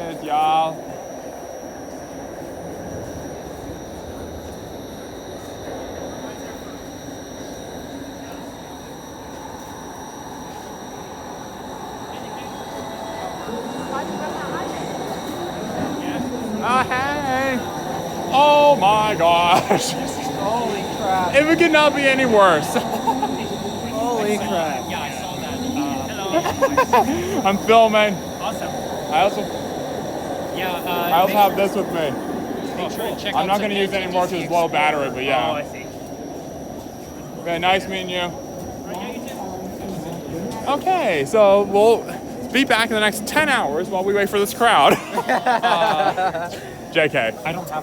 it is, y'all. Oh, hey. Oh my gosh. Holy crap. It could not be any worse. Holy crap. Yeah, I saw that. Hello. I'm filming. Awesome. I also have this with me. Make sure to check I'm out not some going to use it antique anymore because it's low Explorer. battery, but yeah. Oh, I see. Okay, nice meeting you. Okay, so we'll be back in the next 10 hours while we wait for this crowd. JK. I don't have